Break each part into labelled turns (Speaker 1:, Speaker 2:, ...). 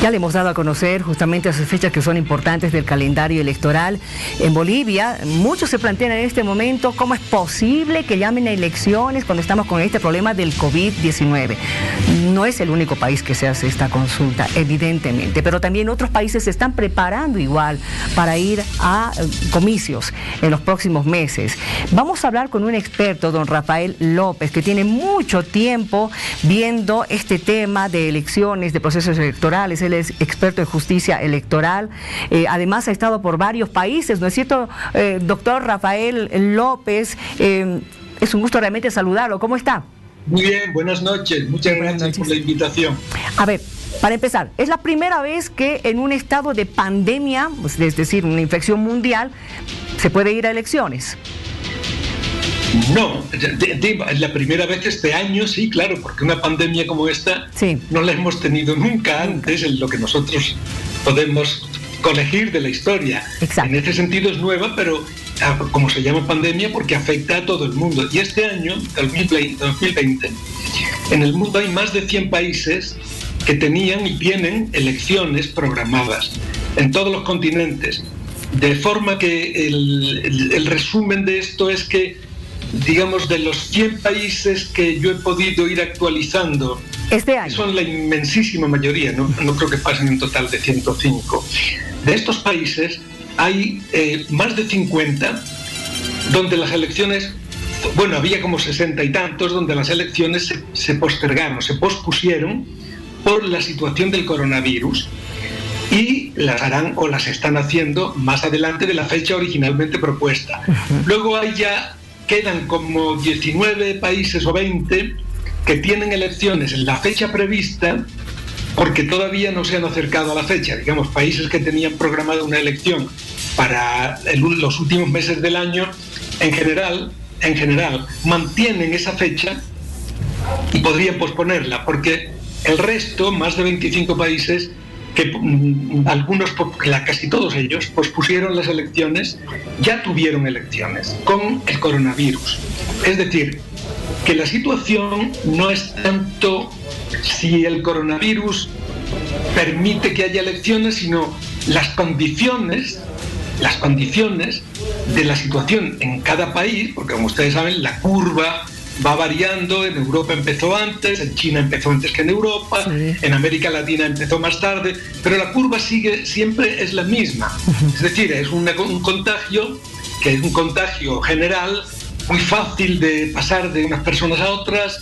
Speaker 1: Ya le hemos dado a conocer justamente esas fechas que son importantes del calendario electoral. En Bolivia, muchos se plantean en este momento cómo es posible que llamen a elecciones cuando estamos con este problema del COVID-19. No es el único país que se hace esta consulta, evidentemente, pero también otros países se están preparando igual para ir a comicios en los próximos meses. Vamos a hablar con un experto, don Rafael López, que tiene mucho tiempo viendo este tema de elecciones, de procesos electorales. Él es experto en justicia electoral, además ha estado por varios países, ¿no es cierto, doctor Rafael López? Es un gusto realmente saludarlo. ¿Cómo está?
Speaker 2: Muy bien, buenas noches. Muchas gracias por la invitación.
Speaker 1: A ver, para empezar, es la primera vez que en un estado de pandemia, pues, es decir, una infección mundial, se puede ir a elecciones.
Speaker 2: No, es la primera vez este año, sí, claro, porque una pandemia como esta no la hemos tenido nunca antes en lo que nosotros podemos colegir de la historia. Exacto. En ese sentido es nueva, pero como se llama pandemia porque afecta a todo el mundo. Y este año, 2020, en el mundo hay más de 100 países que tenían y tienen elecciones programadas en todos los continentes. De forma que el resumen de esto es que, digamos, de los 100 países que yo he podido ir actualizando,
Speaker 1: este año,
Speaker 2: son la inmensísima mayoría, no creo que pasen un total de 105. De estos países hay más de 50 donde las elecciones, bueno, había como 60 y tantos donde las elecciones se postergaron, se pospusieron por la situación del coronavirus, y las harán o las están haciendo más adelante de la fecha originalmente propuesta. Luego quedan como 19 países o 20 que tienen elecciones en la fecha prevista porque todavía no se han acercado a la fecha. Digamos, países que tenían programada una elección para los últimos meses del año, en general, mantienen esa fecha y podrían posponerla, porque el resto, más de 25 países, que casi todos ellos pospusieron las elecciones, ya tuvieron elecciones con el coronavirus. Es decir, que la situación no es tanto si el coronavirus permite que haya elecciones, sino las condiciones de la situación en cada país, porque como ustedes saben, la curva va variando. En Europa empezó antes, en China empezó antes que en Europa, en América Latina empezó más tarde, pero la curva siempre es la misma. Es decir, es un contagio que es un contagio general, muy fácil de pasar de unas personas a otras,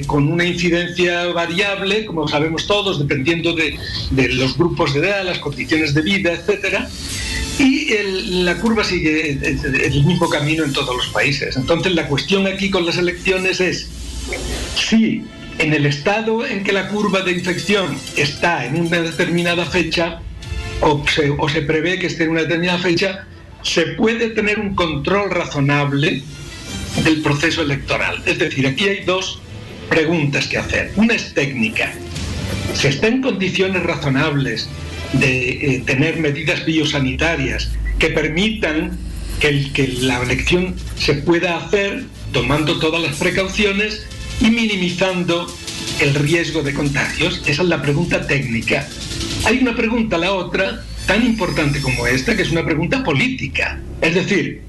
Speaker 2: con una incidencia variable, como sabemos todos, dependiendo de los grupos de edad, las condiciones de vida, etcétera. Y la curva sigue el mismo camino en todos los países. Entonces la cuestión aquí con las elecciones es si en el estado en que la curva de infección está en una determinada fecha o se prevé que esté en una determinada fecha, se puede tener un control razonable del proceso electoral. Es decir, aquí hay dos preguntas que hacer. Una es técnica. ¿Se está en condiciones razonables de tener medidas biosanitarias que permitan que la elección se pueda hacer tomando todas las precauciones y minimizando el riesgo de contagios? Esa es la pregunta técnica. Hay una pregunta, la otra, tan importante como esta, que es una pregunta política. Es decir,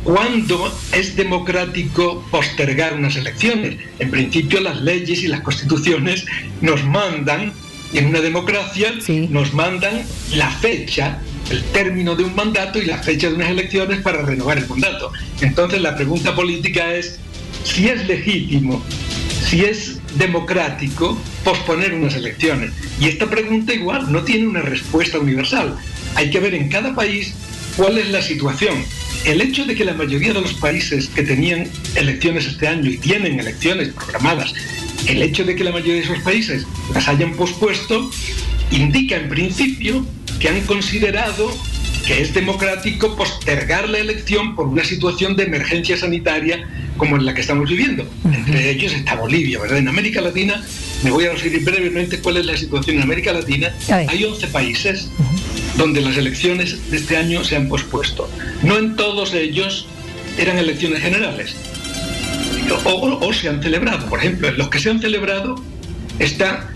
Speaker 2: ¿cuándo es democrático postergar unas elecciones? En principio, las leyes y las constituciones nos mandan, en una democracia, nos mandan la fecha, el término de un mandato y la fecha de unas elecciones para renovar el mandato. Entonces la pregunta política es si es legítimo, si es democrático posponer unas elecciones. Y esta pregunta igual no tiene una respuesta universal. Hay que ver en cada país cuál es la situación. El hecho de que la mayoría de los países que tenían elecciones este año y tienen elecciones programadas, el hecho de que la mayoría de esos países las hayan pospuesto, indica en principio que han considerado que es democrático postergar la elección por una situación de emergencia sanitaria como en la que estamos viviendo. Entre ellos está Bolivia, ¿verdad? En América Latina, me voy a referir brevemente cuál es la situación en América Latina. Hay 11 países donde las elecciones de este año se han pospuesto. No en todos ellos eran elecciones generales. O se han celebrado. Por ejemplo, en los que se han celebrado está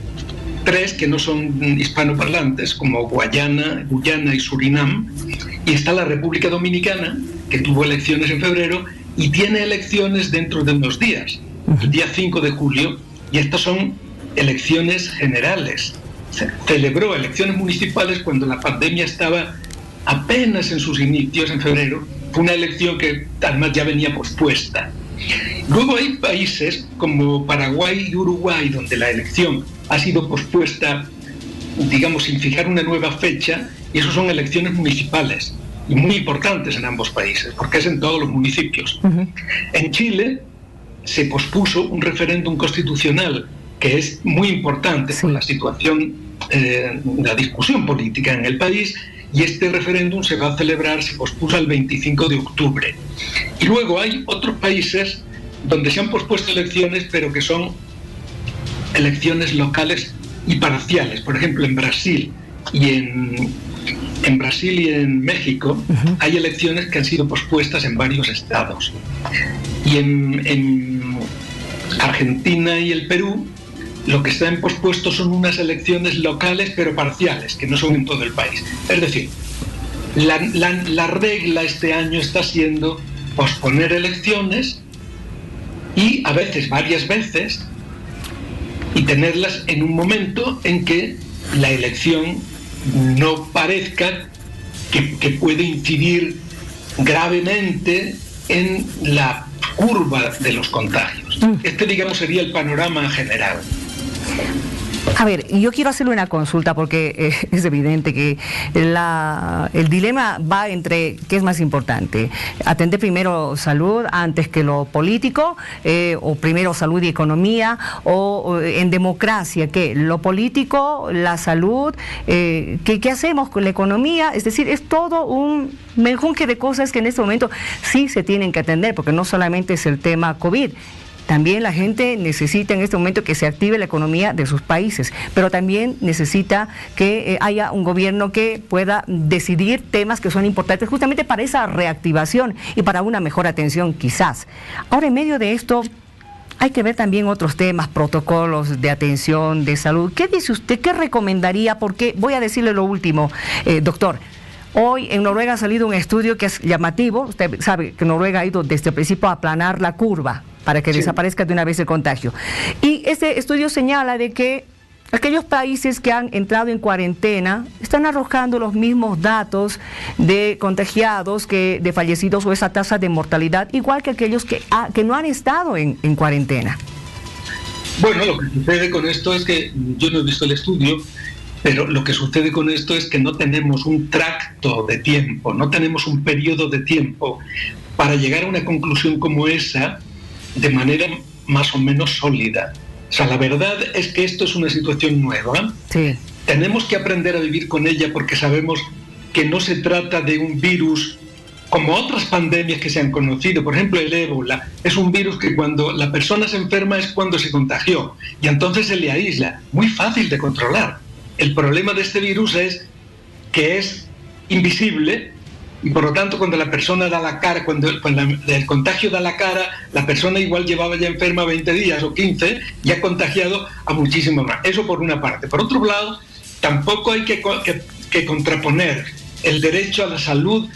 Speaker 2: 3 que no son hispanoparlantes, como Guyana y Surinam, y está la República Dominicana, que tuvo elecciones en febrero y tiene elecciones dentro de unos días, el día 5 de julio, y estas son elecciones generales. Se celebró elecciones municipales cuando la pandemia estaba apenas en sus inicios, en febrero. Fue una elección que además ya venía pospuesta. Luego hay países como Paraguay y Uruguay donde la elección ha sido pospuesta, digamos, sin fijar una nueva fecha, y eso son elecciones municipales, y muy importantes en ambos países, porque es en todos los municipios. En Chile se pospuso un referéndum constitucional que es muy importante por la situación, la discusión política en el país, y este referéndum se va a celebrar, se pospuso al 25 de octubre. Y luego hay otros países donde se han pospuesto elecciones, pero que son elecciones locales y parciales. Por ejemplo, en Brasil y en México hay elecciones que han sido pospuestas en varios estados. Y en Argentina y el Perú lo que están pospuestos son unas elecciones locales pero parciales, que no son en todo el país. Es decir, la regla este año está siendo posponer elecciones, y a veces, varias veces, y tenerlas en un momento en que la elección no parezca que puede incidir gravemente en la curva de los contagios. Este, digamos, sería el panorama general.
Speaker 1: A ver, yo quiero hacerle una consulta porque es evidente que el dilema va entre qué es más importante, atender primero salud antes que lo político, o primero salud y economía, o en democracia, ¿qué? Lo político, la salud, ¿qué hacemos con la economía? Es decir, es todo un menjunje de cosas que en este momento sí se tienen que atender, porque no solamente es el tema COVID. También la gente necesita en este momento que se active la economía de sus países, pero también necesita que haya un gobierno que pueda decidir temas que son importantes justamente para esa reactivación y para una mejor atención quizás. Ahora, en medio de esto, hay que ver también otros temas, protocolos de atención, de salud. ¿Qué dice usted? ¿Qué recomendaría? Porque voy a decirle lo último, doctor. Hoy en Noruega ha salido un estudio que es llamativo. Usted sabe que Noruega ha ido desde el principio a aplanar la curva para que desaparezca de una vez el contagio. Y este estudio señala de que aquellos países que han entrado en cuarentena están arrojando los mismos datos de contagiados que de fallecidos, o esa tasa de mortalidad, igual que aquellos que no han estado en cuarentena.
Speaker 2: Bueno, lo que sucede con esto es que yo no he visto el estudio, pero lo que sucede con esto es que no tenemos un tracto de tiempo, no tenemos un periodo de tiempo para llegar a una conclusión como esa de manera más o menos sólida. O sea, la verdad es que esto es una situación nueva. Sí. Tenemos que aprender a vivir con ella, porque sabemos que no se trata de un virus como otras pandemias que se han conocido. Por ejemplo, el ébola es un virus que cuando la persona se enferma es cuando se contagió, y entonces se le aísla. Muy fácil de controlar. El problema de este virus es que es invisible, y por lo tanto cuando la persona da la cara, cuando el contagio da la cara, la persona igual llevaba ya enferma 20 días o 15 y ha contagiado a muchísimos más. Eso por una parte. Por otro lado, tampoco hay que contraponer el derecho a la salud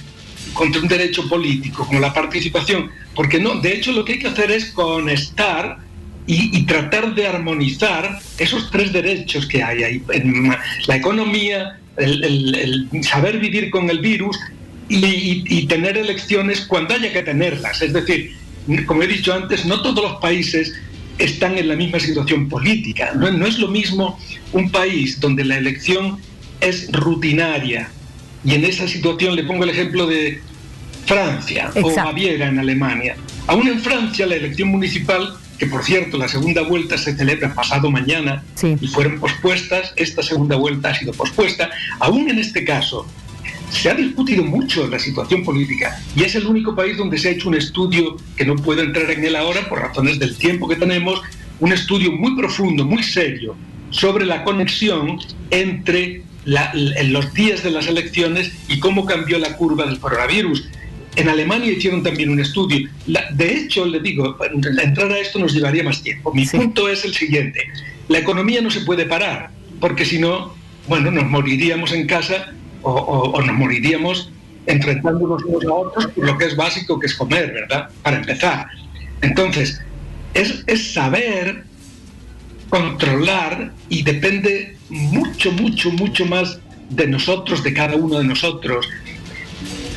Speaker 2: contra un derecho político, como la participación, porque no, de hecho lo que hay que hacer es conectar y tratar de armonizar esos tres derechos que hay ahí: la economía, el saber vivir con el virus y tener elecciones cuando haya que tenerlas. Es decir, como he dicho antes, no todos los países están en la misma situación política. No es lo mismo un país donde la elección es rutinaria, y en esa situación le pongo el ejemplo de Francia. Exacto. O Baviera en Alemania. Aún en Francia la elección municipal, que por cierto la segunda vuelta se celebra pasado mañana, sí, y fueron pospuestas, esta segunda vuelta ha sido pospuesta. Aún en este caso se ha discutido mucho la situación política, y es el único país donde se ha hecho un estudio, que no puedo entrar en él ahora por razones del tiempo que tenemos, un estudio muy profundo, muy serio, sobre la conexión entre en los días de las elecciones y cómo cambió la curva del coronavirus. En Alemania hicieron también un estudio. De hecho, le digo, entrar a esto nos llevaría más tiempo. Mi punto es el siguiente: la economía no se puede parar, porque si no, bueno, nos moriríamos en casa o nos moriríamos enfrentándonos unos a otros por lo que es básico, que es comer, ¿verdad? Para empezar. Entonces, es saber controlar, y depende mucho, mucho, mucho más de nosotros, de cada uno de nosotros,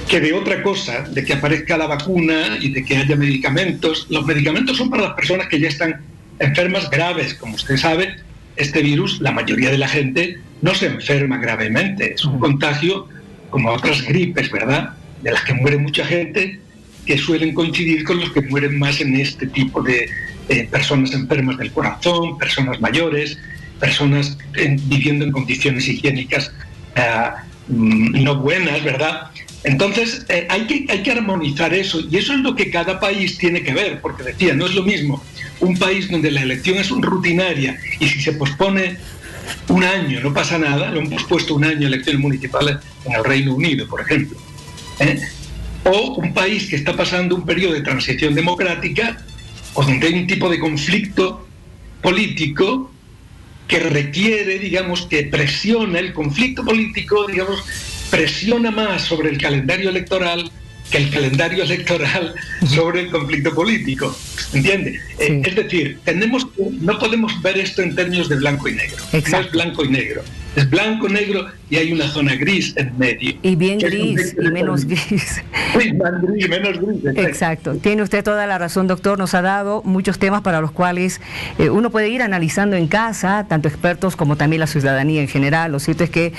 Speaker 2: que de otra cosa, de que aparezca la vacuna y de que haya medicamentos. Los medicamentos son para las personas que ya están enfermas graves. Como usted sabe, este virus, la mayoría de la gente no se enferma gravemente. Es un contagio como otras gripes, ¿verdad? De las que muere mucha gente, que suelen coincidir con los que mueren más en este tipo de personas enfermas del corazón, personas mayores, personas viviendo en condiciones higiénicas no buenas, ¿verdad? Entonces hay que armonizar eso, y eso es lo que cada país tiene que ver, porque decía, no es lo mismo un país donde la elección es rutinaria y si se pospone un año no pasa nada. Lo han pospuesto un año elecciones municipales en el Reino Unido, por ejemplo, o un país que está pasando un periodo de transición democrática o donde hay un tipo de conflicto político que requiere, digamos, que presiona el conflicto político, digamos, presiona más sobre el calendario electoral que el calendario electoral sobre el conflicto político, ¿entiende? Sí. Es decir, no podemos ver esto en términos de blanco y negro. Exacto. No es blanco y negro, es blanco, negro, y hay una zona gris en medio.
Speaker 1: Y bien gris, y menos gris.
Speaker 2: Sí, más gris, menos gris.
Speaker 1: Exacto. Tiene usted toda la razón, doctor. Nos ha dado muchos temas para los cuales uno puede ir analizando en casa, tanto expertos como también la ciudadanía en general. Lo cierto es que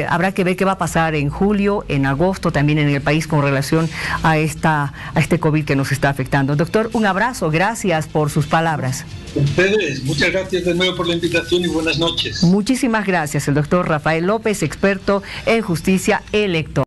Speaker 1: habrá que ver qué va a pasar en julio, en agosto, también en el país con relación a este COVID que nos está afectando. Doctor, un abrazo. Gracias por sus palabras.
Speaker 2: Ustedes, muchas gracias de nuevo por la invitación y buenas noches.
Speaker 1: Muchísimas gracias. El doctor Rafael López, experto en justicia electoral.